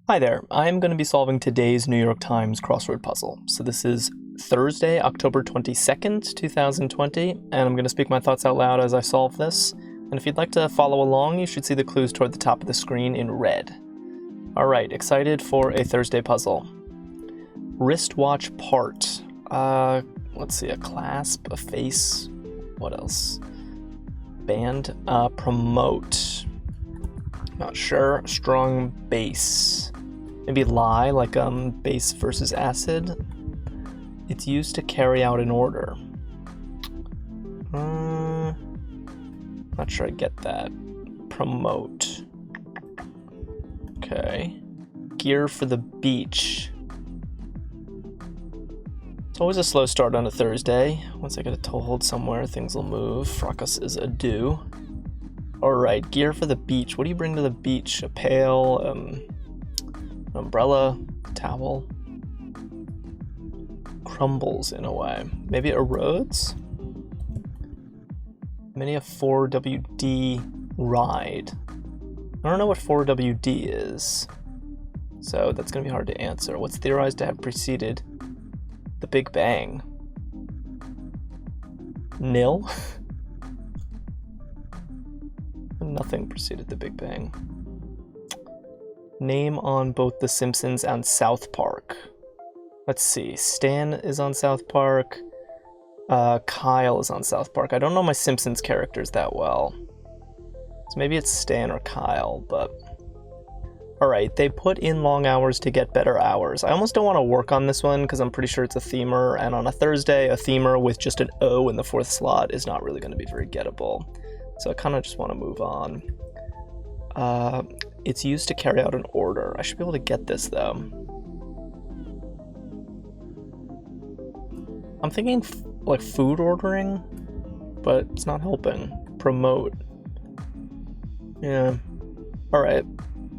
Hi there, I'm going to be solving today's New York Times crossword puzzle. So this is Thursday, October 22nd, 2020, and I'm going to speak my thoughts out loud as I solve this. And if you'd like to follow along, you should see the clues toward the top of the screen in red. Alright, excited for a Thursday puzzle. Wristwatch part. Let's see, a clasp, a face, what else? Band, promote. Not sure. Strong base. Maybe lie, like base versus acid. It's used to carry out an order. Not sure I get that. Promote. Okay. Gear for the beach. It's always a slow start on a Thursday. Once I get a toehold somewhere, things will move. Fracas is a do. Alright, gear for the beach. What do you bring to the beach? A pail, an umbrella, towel. Crumbles in a way. Maybe it erodes? Many a 4WD ride. I don't know what 4WD is, so that's going to be hard to answer. What's theorized to have preceded the Big Bang? Nil? Nothing preceded the Big Bang. Name on both The Simpsons and South Park. Let's see. Stan is on South Park. Kyle is on South Park. I don't know my Simpsons characters that well. So maybe it's Stan or Kyle, but... Alright, they put in long hours to get better hours. I almost don't want to work on this one because I'm pretty sure it's a themer, and on a Thursday, a themer with just an O in the fourth slot is not really going to be very gettable. So I kind of just want to move on. It's used to carry out an order. I should be able to get this, though. I'm thinking like food ordering, but it's not helping. Promote. Yeah. Alright.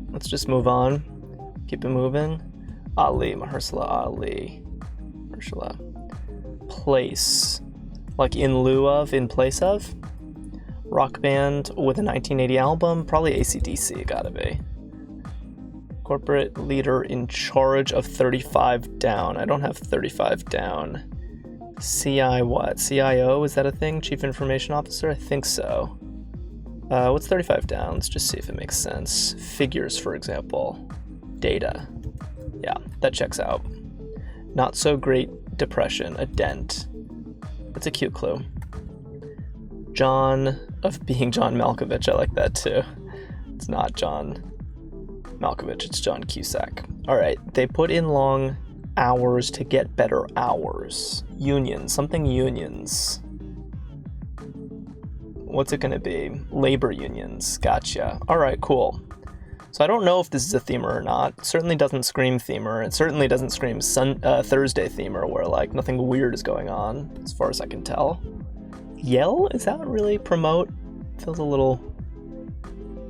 Let's just move on. Keep it moving. Ali. Mahershala Ali. Mahershala. Place. Like in lieu of, in place of? Rock band with a 1980 album, probably AC/DC, gotta be. Corporate leader in charge of 35 down. I don't have 35 down. CI what? CIO, is that a thing? Chief Information Officer? I think so. What's 35 down? Let's just see if it makes sense. Figures, for example. Data. Yeah, that checks out. Not so great depression, a dent. That's a cute clue. John of being John Malkovich, I like that too. It's not John Malkovich, it's John Cusack. Alright, they put in long hours to get better hours. Unions, something unions. What's it gonna be? Labor unions, gotcha. Alright, cool. So I don't know if this is a themer or not. It certainly doesn't scream themer. It certainly doesn't scream Thursday themer where like nothing weird is going on, as far as I can tell. Yell? Is that really promote? Feels a little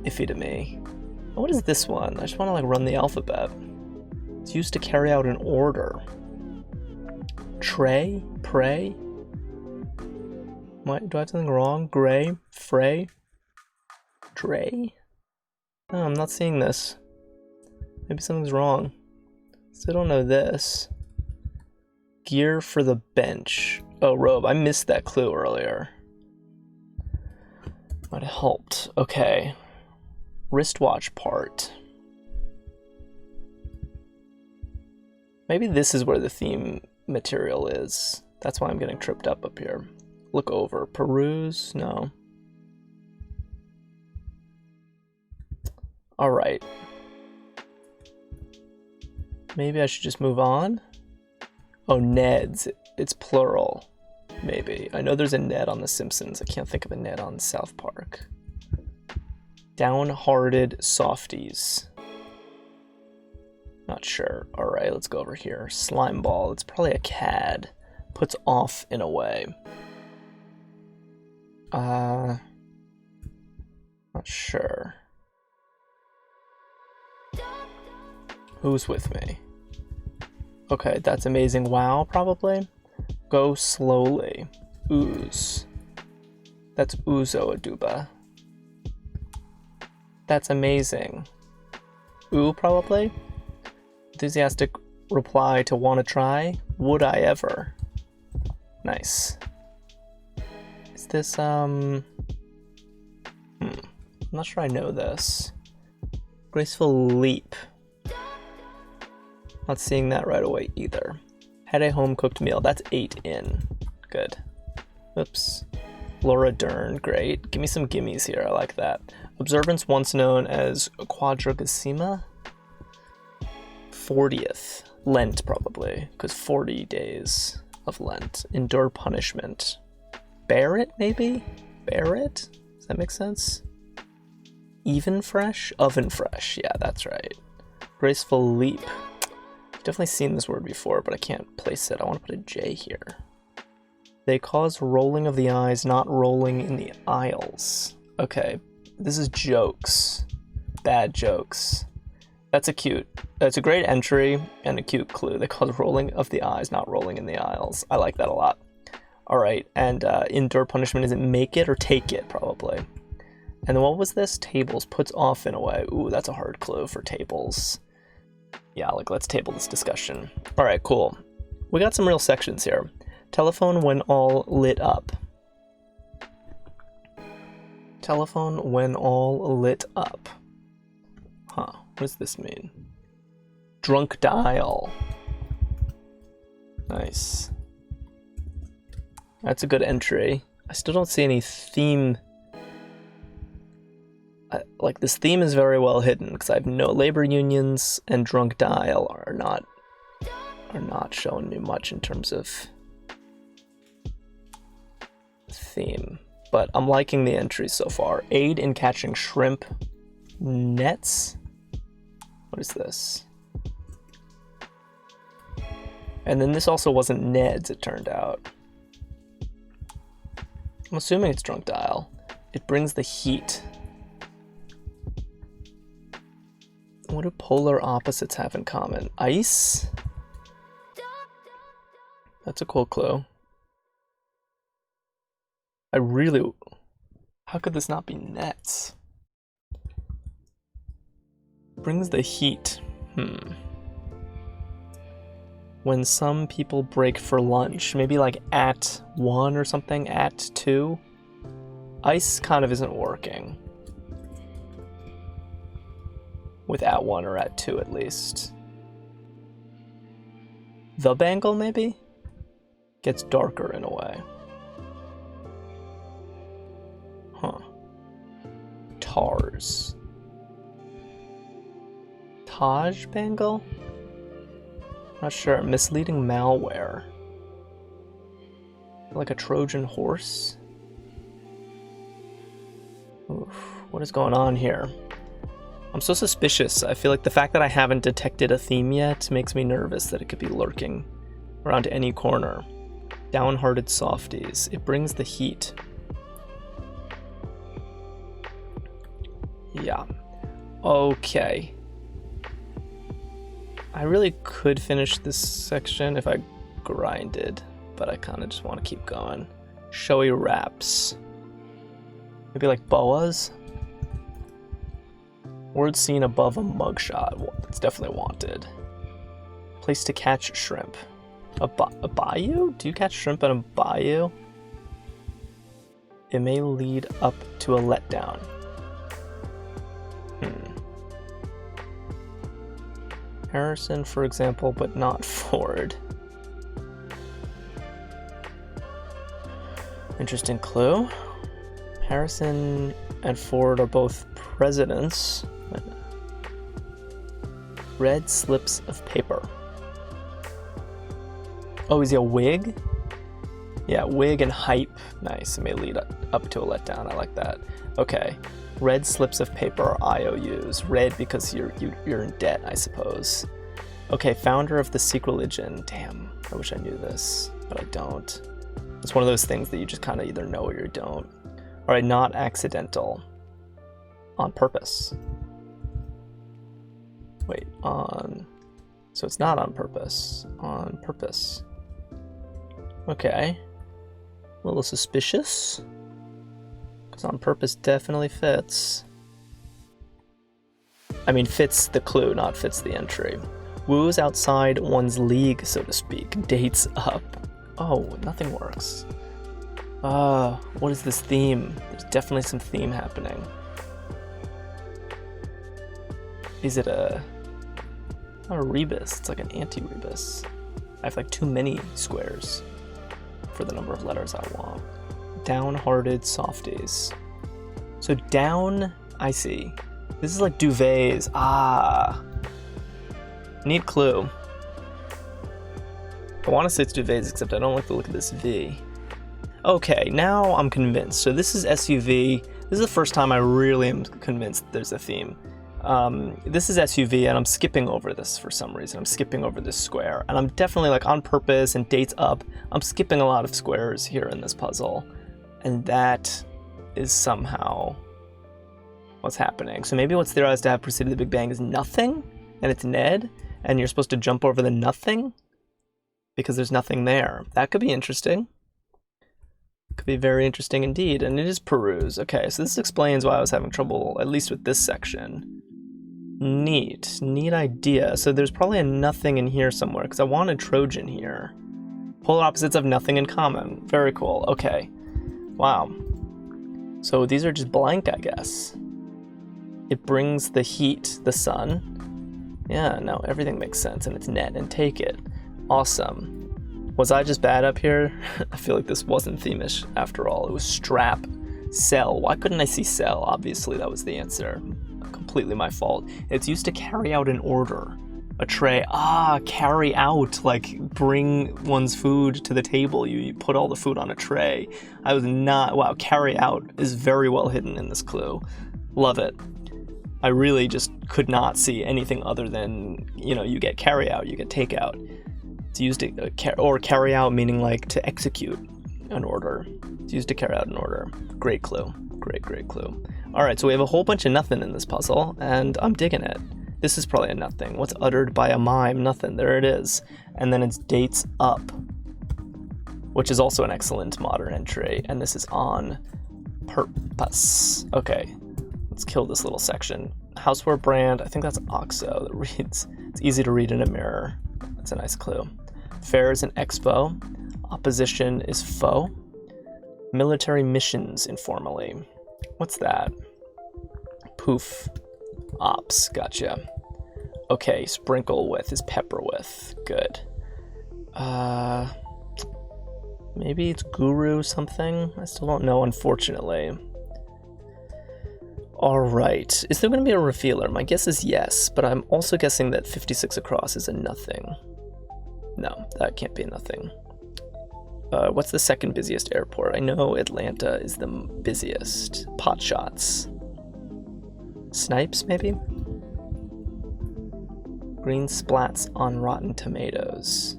iffy to me. What is this one? I just want to like run the alphabet. It's used to carry out an order. Tray? Pray? What? Do I have something wrong? Gray? Fray? Tray? Oh, I'm not seeing this. Maybe something's wrong. Still don't know this. Gear for the bench. Oh, robe. I missed that clue earlier. Might have helped. Okay. Wristwatch part. Maybe this is where the theme material is. That's why I'm getting tripped up here. Look over. Peruse? No. Alright. Maybe I should just move on? Oh, Neds. It's plural. Maybe. I know there's a Ned on The Simpsons. I can't think of a Ned on South Park. Downhearted softies. Not sure. Alright, let's go over here. Slime ball. It's probably a cad. Puts off in a way. Not sure. Who's with me? Okay, that's amazing. Wow, probably. Go slowly. Ooze. That's Uzo Aduba. That's amazing. Ooh, probably? Enthusiastic reply to wanna try? Would I ever? Nice. Is this, I'm not sure I know this. Graceful leap. Not seeing that right away either. Had a home-cooked meal. That's 8 in. Good. Oops. Laura Dern. Great. Give me some gimmies here. I like that. Observance once known as Quadragesima? 40th. Lent, probably. Because 40 days of Lent. Endure punishment. Bear it, maybe? Bear it? Does that make sense? Even fresh? Oven fresh. Yeah, that's right. Graceful leap. I've definitely seen this word before, but I can't place it. I want to put a J here. They cause rolling of the eyes, not rolling in the aisles. Okay, this is jokes. Bad jokes. That's a great entry and a cute clue. They cause rolling of the eyes, not rolling in the aisles. I like that a lot. All right, and endure punishment, is it make it or take it, probably? And then what was this? Tables, puts off in a way. Ooh, that's a hard clue for tables. Yeah, like, let's table this discussion. All right, cool. We got some real sections here. Telephone when all lit up. Telephone when all lit up. Huh, what does this mean? Drunk dial. Nice. That's a good entry. I still don't see any theme. Like, this theme is very well hidden because I have no labor unions, and drunk dial are not showing me much in terms of theme. But I'm liking the entries so far. Aid in catching shrimp nets. What is this? And then this also wasn't Ned's, it turned out. I'm assuming it's drunk dial. It brings the heat. What do polar opposites have in common? Ice? That's a cool clue. How could this not be nets? Brings the heat. When some people break for lunch, maybe like at 1 or something, at 2. Ice kind of isn't working. With at 1 or at 2 at least. The bangle, maybe? Gets darker in a way. Huh. Tars. Taj bangle? Not sure. Misleading malware. Like a Trojan horse? Oof. What is going on here? I'm so suspicious. I feel like the fact that I haven't detected a theme yet makes me nervous that it could be lurking around any corner. Downhearted softies. It brings the heat. Yeah. Okay. I really could finish this section if I grinded, but I kind of just want to keep going. Showy wraps. Maybe like boas? Word seen above a mugshot. Well, that's definitely wanted. Place to catch shrimp. A bayou? Do you catch shrimp in a bayou? It may lead up to a letdown. Harrison, for example, but not Ford. Interesting clue. Harrison and Ford are both presidents. Red slips of paper. Oh, is he a wig? Yeah, wig and hype. Nice. It may lead up to a letdown. I like that. Okay. Red slips of paper are IOUs. Red because you're in debt, I suppose. Okay, founder of the Sikh religion. Damn, I wish I knew this, but I don't. It's one of those things that you just kind of either know or you don't. All right, not accidental. On purpose. Wait, so it's not on purpose. On purpose. Okay. A little suspicious. Because on purpose definitely fits. I mean, fits the clue, not fits the entry. Woos outside one's league, so to speak. Dates up. Oh, nothing works. What is this theme? There's definitely some theme happening. Is it not a rebus, it's like an anti-rebus. I have like too many squares for the number of letters I want. Downhearted softies. So down, I see. This is like duvets. Ah. Neat clue. I want to say it's duvets, except I don't like the look of this V. Okay, now I'm convinced. So this is SUV. This is the first time I really am convinced there's a theme. This is SUV, and I'm skipping over this for some reason. I'm skipping over this square, and I'm definitely, like, on purpose and dates up. I'm skipping a lot of squares here in this puzzle, and that is somehow what's happening. So maybe what's theorized to have preceded the Big Bang is nothing, and it's Ned, and you're supposed to jump over the nothing because there's nothing there. That could be interesting. Could be very interesting indeed, and it is peruse. Okay, so this explains why I was having trouble, at least with this section. Neat idea. So there's probably a nothing in here somewhere, because I wanted Trojan here. Polar opposites have nothing in common. Very cool. Okay. Wow. So these are just blank, I guess. It brings the heat, the sun. Yeah, no, everything makes sense, and it's net, and take it. Awesome. Was I just bad up here? I feel like this wasn't themish after all. It was strap, sell. Why couldn't I see sell? Obviously, that was the answer. Completely my fault. It's used to carry out an order. A tray. Ah, carry out. Like, bring one's food to the table. You put all the food on a tray. I was not... Wow, carry out is very well hidden in this clue. Love it. I really just could not see anything other than, you know, you get carry out, you get takeout. It's used to, or carry out meaning like to execute an order. It's used to carry out an order. Great clue. Great clue. All right, so we have a whole bunch of nothing in this puzzle, and I'm digging it. This is probably a nothing. What's uttered by a mime? Nothing. There it is. And then it's dates up, which is also an excellent modern entry, and this is on purpose. Okay, let's kill this little section. Houseware brand, I think that's OXO that reads. It's easy to read in a mirror. That's a nice clue. Fair is an expo. Opposition is foe. Military missions informally. What's that? Poof. Ops. Gotcha. Okay, sprinkle with is pepper with. Good. Maybe it's guru something? I still don't know, unfortunately. Alright. Is there going to be a revealer? My guess is yes, but I'm also guessing that 56 across is a nothing. No, that can't be a nothing. What's the second busiest airport? I know Atlanta is the busiest. Pot shots. Snipes, maybe? Green splats on Rotten Tomatoes.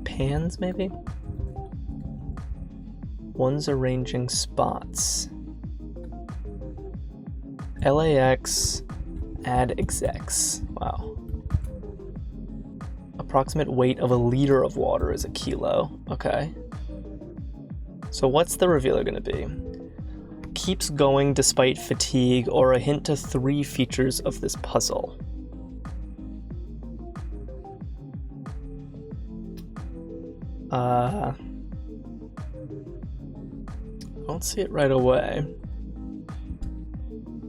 Pans, maybe? One's arranging spots. LAX, ad execs. Wow. Approximate weight of a liter of water is a kilo. Okay. So what's the revealer going to be? Keeps going despite fatigue, or a hint to 3 features of this puzzle. I don't see it right away.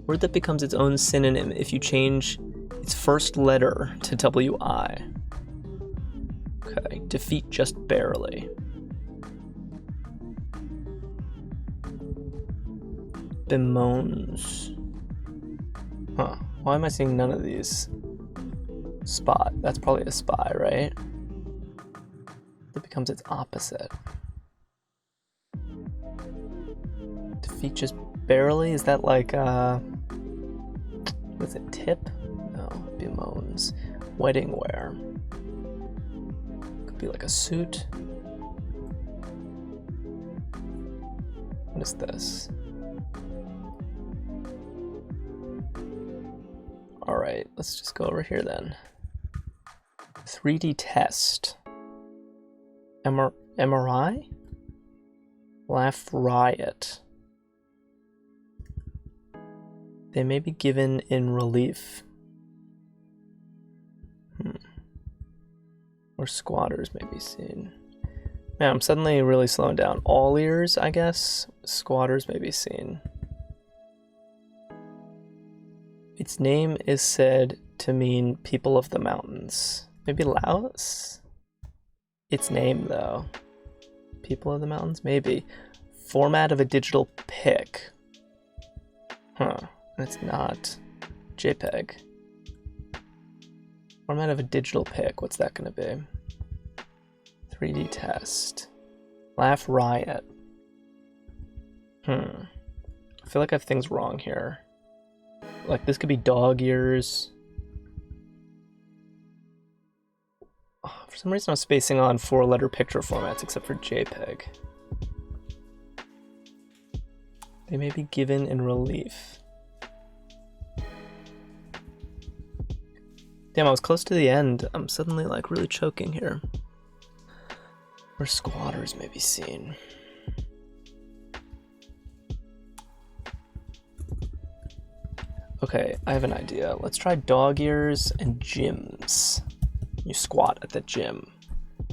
Word that becomes its own synonym if you change its first letter to WI. Okay, defeat just barely. Bemoans. Huh, why am I seeing none of these? Spot, that's probably a spy, right? It becomes its opposite. Defeat just barely? Is that like, what's it, tip? No, bemoans. Wedding wear. Could be like a suit. What is this? Alright, let's just go over here then. 3D test. MRI? Laugh riot. They may be given in relief. Or squatters may be seen. Man, I'm suddenly really slowing down. All ears, I guess. Squatters may be seen. Its name is said to mean people of the mountains. Maybe Laos? Its name, though. People of the mountains? Maybe. Format of a digital pic. Huh. It's not JPEG. Format of a digital pic. What's that going to be? 3D test. Laugh riot. I feel like I have things wrong here. Like, this could be dog ears. For some reason I'm spacing on 4-letter picture formats except for JPEG. They may be given in relief. Damn, I was close to the end. I'm suddenly like really choking here. Where squatters may be seen. Okay, I have an idea. Let's try dog ears and gyms. You squat at the gym.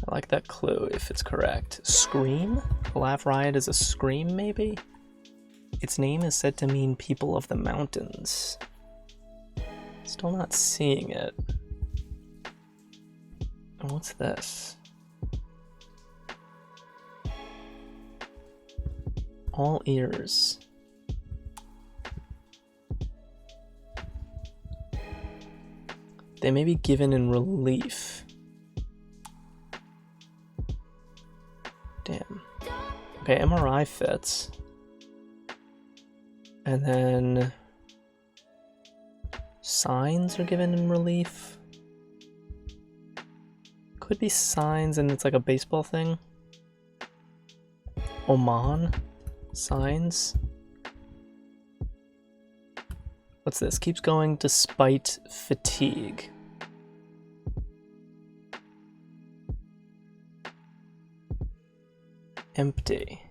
I like that clue if it's correct. Scream? Laugh riot is a scream, maybe? Its name is said to mean people of the mountains. Still not seeing it. And what's this? All ears. They may be given in relief. Damn. Okay, MRI fits. And then signs are given in relief. Could be signs and it's like a baseball thing. Oman? Signs? What's this? Keeps going despite fatigue. Empty.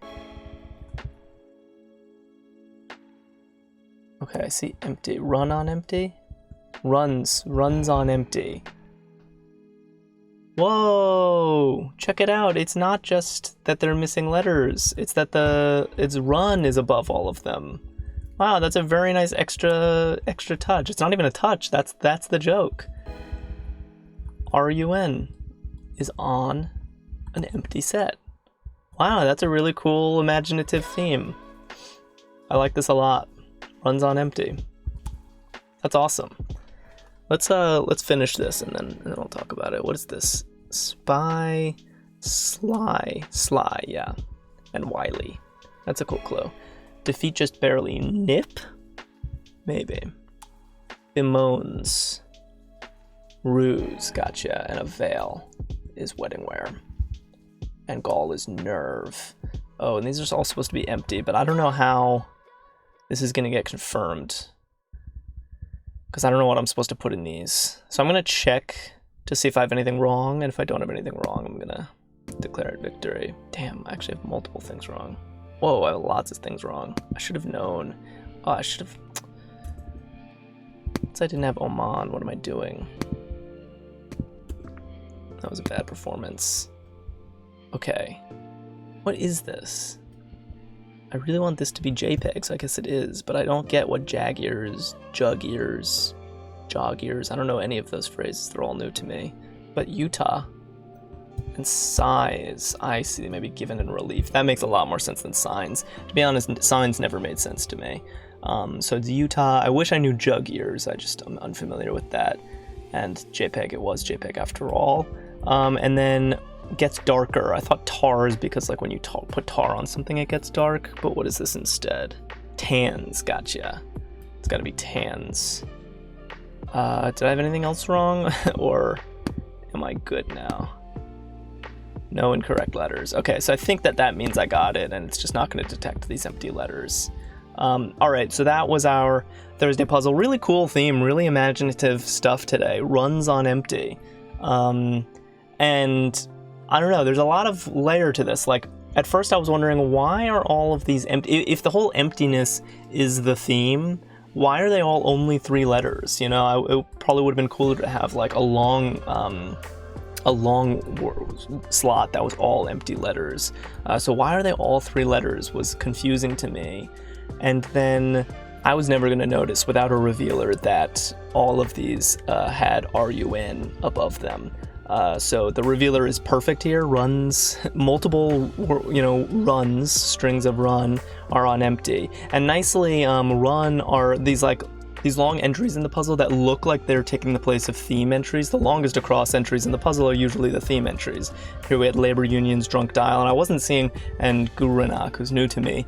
Okay, I see empty. Run on empty? Runs on empty. Whoa! Check it out. It's not just that they're missing letters. It's that its run is above all of them. Wow, that's a very nice extra touch. It's not even a touch. That's the joke. RUN is on an empty set. Wow, that's a really cool imaginative theme. I like this a lot. Runs on empty. That's awesome. Let's finish this and then we'll talk about it. What is this? Spy, sly, yeah. And wily. That's a cool clue. Defeat just barely. Nip? Maybe. Bemoans. Ruse, gotcha. And a veil is wedding wear. And gall is nerve. Oh, and these are all supposed to be empty, but I don't know how this is going to get confirmed. Because I don't know what I'm supposed to put in these. So I'm going to check to see if I have anything wrong, and if I don't have anything wrong, I'm going to declare it victory. Damn, I actually have multiple things wrong. Whoa, I have lots of things wrong. I should have known. Oh, I should have... Since I didn't have Oman, what am I doing? That was a bad performance. Okay. What is this? I really want this to be JPEG, so I guess it is, but I don't get what jag ears, jug ears, jog ears. I don't know any of those phrases. They're all new to me. But Utah and size, I see, maybe given in relief. That makes a lot more sense than signs. To be honest, signs never made sense to me. So it's Utah. I wish I knew jug ears. I'm unfamiliar with that. And JPEG, it was JPEG after all. And then gets darker. I thought tars because like when you put tar on something it gets dark, but what is this instead? Tans, gotcha. It's gotta be tans. Did I have anything else wrong? Or am I good now? No incorrect letters. Okay, so I think that means I got it and it's just not gonna detect these empty letters. Alright, so that was our Thursday puzzle. Really cool theme, really imaginative stuff today. Runs on empty. And I don't know, there's a lot of layer to this. Like, at first I was wondering, why are all of these empty? If the whole emptiness is the theme, why are they all only 3 letters? You know, it probably would have been cooler to have like a long slot that was all empty letters. So why are they all 3 letters was confusing to me. And then I was never going to notice without a revealer that all of these had RUN above them. So the revealer is perfect here. Runs, multiple, runs, strings of run are on empty. And nicely, run are these long entries in the puzzle that look like they're taking the place of theme entries. The longest across entries in the puzzle are usually the theme entries. Here we had labor unions, drunk dial, and I wasn't seeing, and Guranak, who's new to me,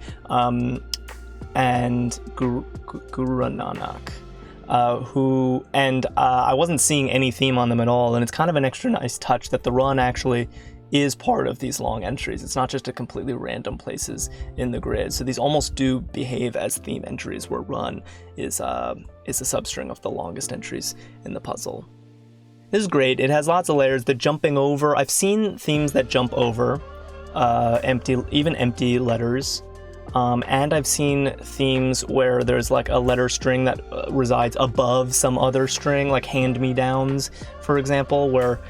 and Gurananak. I wasn't seeing any theme on them at all, and it's kind of an extra nice touch that the run actually is part of these long entries. It's not just at completely random places in the grid. So these almost do behave as theme entries, where run is a substring of the longest entries in the puzzle. This is great. It has lots of layers. The jumping over, I've seen themes that jump over empty letters. And I've seen themes where there's like a letter string that resides above some other string, like hand-me-downs, for example, where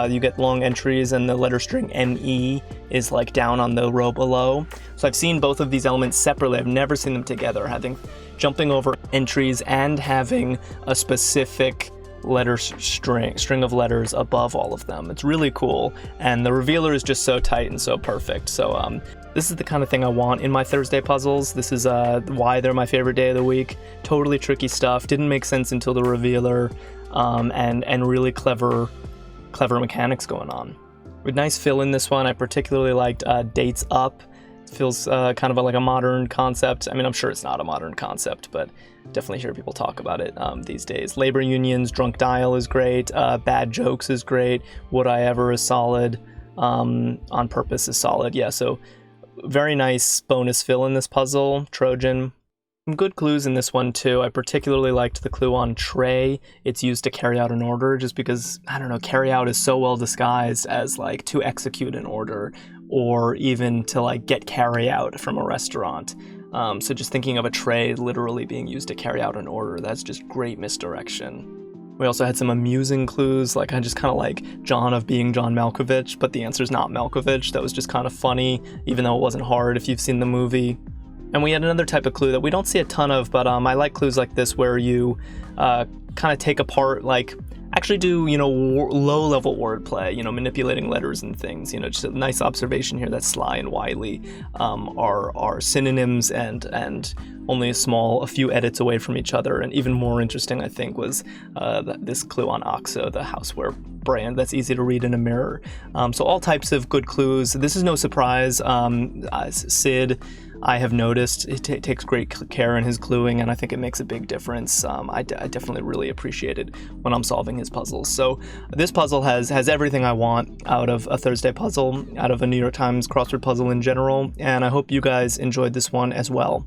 you get long entries and the letter string ME is like down on the row below. So I've seen both of these elements separately. I've never seen them together, having jumping over entries and having a specific letter string of letters above all of them. It's really cool, and the revealer is just so tight and so perfect. So this is the kind of thing I want in my Thursday puzzles. This is why they're my favorite day of the week. Totally tricky stuff, didn't make sense until the revealer, and really clever mechanics going on. With nice fill in this one, I particularly liked Dates Up. It feels kind of like a modern concept. I mean, I'm sure it's not a modern concept, but definitely hear people talk about it these days. Labor unions, drunk dial is great. Bad jokes is great. Would I ever is solid. On purpose is solid. Yeah, so very nice bonus fill in this puzzle. Trojan. Some good clues in this one too. I particularly liked the clue on tray. It's used to carry out an order, just because, I don't know, carry out is so well disguised as like to execute an order, or even to like get carry out from a restaurant. So just thinking of a tray literally being used to carry out an order, that's just great misdirection. We also had some amusing clues, like I just kind of like John of being John Malkovich, but the answer's not Malkovich. That was just kind of funny, even though it wasn't hard if you've seen the movie. And we had another type of clue that we don't see a ton of, but I like clues like this where you kind of take apart, like actually do, low-level wordplay, manipulating letters and things. Just a nice observation here that sly and wily are synonyms and only a few edits away from each other. And even more interesting, I think, was this clue on OXO, the houseware brand that's easy to read in a mirror. So all types of good clues. This is no surprise. Sid, I have noticed, it takes great care in his cluing, and I think it makes a big difference. I definitely really appreciate it when I'm solving his puzzles. So this puzzle has everything I want out of a Thursday puzzle, out of a New York Times crossword puzzle in general, and I hope you guys enjoyed this one as well.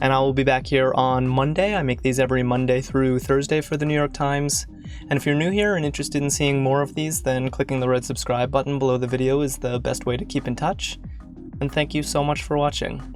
And I will be back here on Monday. I make these every Monday through Thursday for the New York Times. And if you're new here and interested in seeing more of these, then clicking the red subscribe button below the video is the best way to keep in touch. And thank you so much for watching.